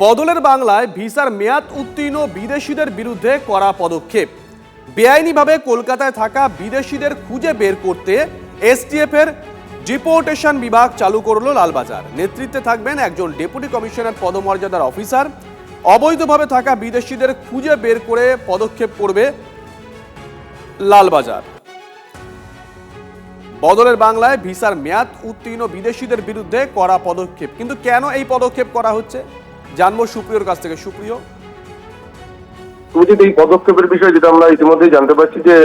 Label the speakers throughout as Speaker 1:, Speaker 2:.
Speaker 1: বদলের বাংলায় ভিসার মেয়াদ উত্তীর্ণ বিদেশিদের বিরুদ্ধে কড়া পদক্ষেপ। বেআইনিভাবে কলকাতায় থাকা বিদেশিদের খুঁজে বের করতে এসটিএফ এর ডিপোর্টেশন বিভাগ চালু করলো লালবাজার। নেতৃত্বে থাকবেন একজন ডেপুটি কমিশনার পদমর্যাদার অফিসার। অবৈধভাবে থাকা বিদেশিদের খুঁজে বের করে পদক্ষেপ করবে লালবাজার। বদলের বাংলায় ভিসার মেয়াদ উত্তীর্ণ বিদেশিদের বিরুদ্ধে কড়া পদক্ষেপ। কিন্তু কেন এই পদক্ষেপ করা হচ্ছে জানবো সুপ্রিয়র কাছ থেকে। সুপ্রিয়,
Speaker 2: এই পদক্ষেপের বিষয়ে যেটা আমরা ইতিমধ্যেই জানতে পারছি যে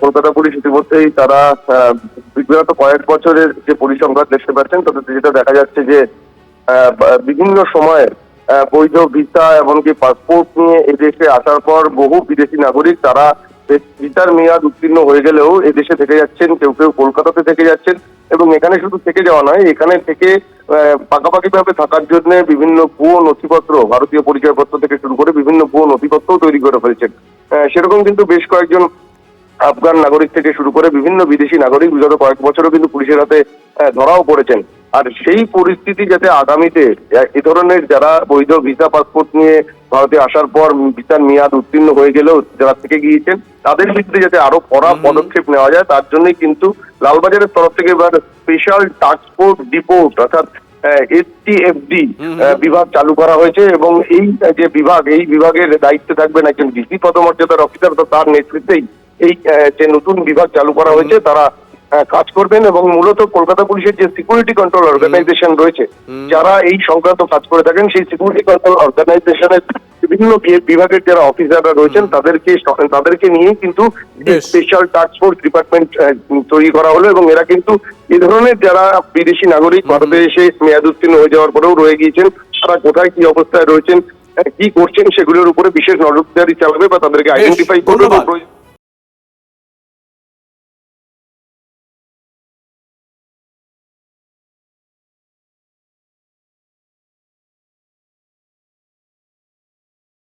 Speaker 2: কলকাতা পুলিশ ইতিমধ্যেই তারা বিগত কয়েক বছরের যে পরিসংখ্যান দেখতে পাচ্ছেন তাতে যেটা দেখা যাচ্ছে যে বিভিন্ন সময়ে বৈধ ভিসা এমনকি পাসপোর্ট নিয়ে এদেশে আসার পর বহু বিদেশি নাগরিক তারা ভিসার মেয়াদ উত্তীর্ণ হয়ে গেলেও এদেশে থেকে যাচ্ছেন, কেউ কেউ কলকাতাতে থেকে যাচ্ছেন এবং এখানে শুধু থেকে যাওয়া নয়, এখানে থেকে পাকাপাকিভাবে থাকার জন্য বিভিন্ন ভুয়ো নথিপত্র, ভারতীয় পরিচয়পত্র থেকে শুরু করে বিভিন্ন ভুয়ো নথিপত্রও তৈরি করে ফেলছেন। সেরকম কিন্তু বেশ কয়েকজন আফগান নাগরিক থেকে শুরু করে বিভিন্ন বিদেশি নাগরিক বিগত কয়েক বছরও কিন্তু পুলিশের হাতে ধরাও পড়েছেন। আর সেই পরিস্থিতি যাতে আগামীতে এ ধরনের যারা বৈধ ভিসা পাসপোর্ট নিয়ে ভারতে আসার পর ভিসার মেয়াদ উত্তীর্ণ হয়ে গেলেও যারা থেকে গিয়েছেন তাদের বিরুদ্ধে যাতে আরো কড়া পদক্ষেপ নেওয়া যায়, তার জন্যই কিন্তু লালবাজারের তরফ থেকে এবার স্পেশাল টাস্ক ফোর্স ডিপোর্ট অর্থাৎ এসটিএফডি বিভাগ চালু করা হয়েছে এবং এই যে বিভাগ, এই বিভাগের দায়িত্বে থাকবেন একজন ডিসি পদমর্যাদার অফিসার। তো তার নেতৃত্বেই এই যে নতুন বিভাগ চালু করা হয়েছে তারা কাজ করবেন এবং মূলত কলকাতা পুলিশের যে সিকিউরিটি কন্ট্রোল অর্গানাইজেশন রয়েছে যারা এই সংক্রান্ত কাজ করে থাকেন, সেই সিকিউরিটি কন্ট্রোল অর্গানাইজেশনের বিভিন্ন বিভাগের যারা অফিসাররা রয়েছেন তাদেরকে নিয়ে কিন্তু স্পেশাল টাস্ক ফোর্স ডিপার্টমেন্ট তৈরি করা হলো এবং এরা কিন্তু এই ধরনের যারা বিদেশি নাগরিক ভারতে এসে মেয়াদ উত্তীর্ণ হয়ে যাওয়ার পরেও রয়ে গিয়েছেন, তারা কোথায় কি অবস্থায় রয়েছেন, কি করছেন সেগুলোর উপরে বিশেষ নজরদারি চালাবে বা তাদেরকে আইডেন্টিফাই করবে।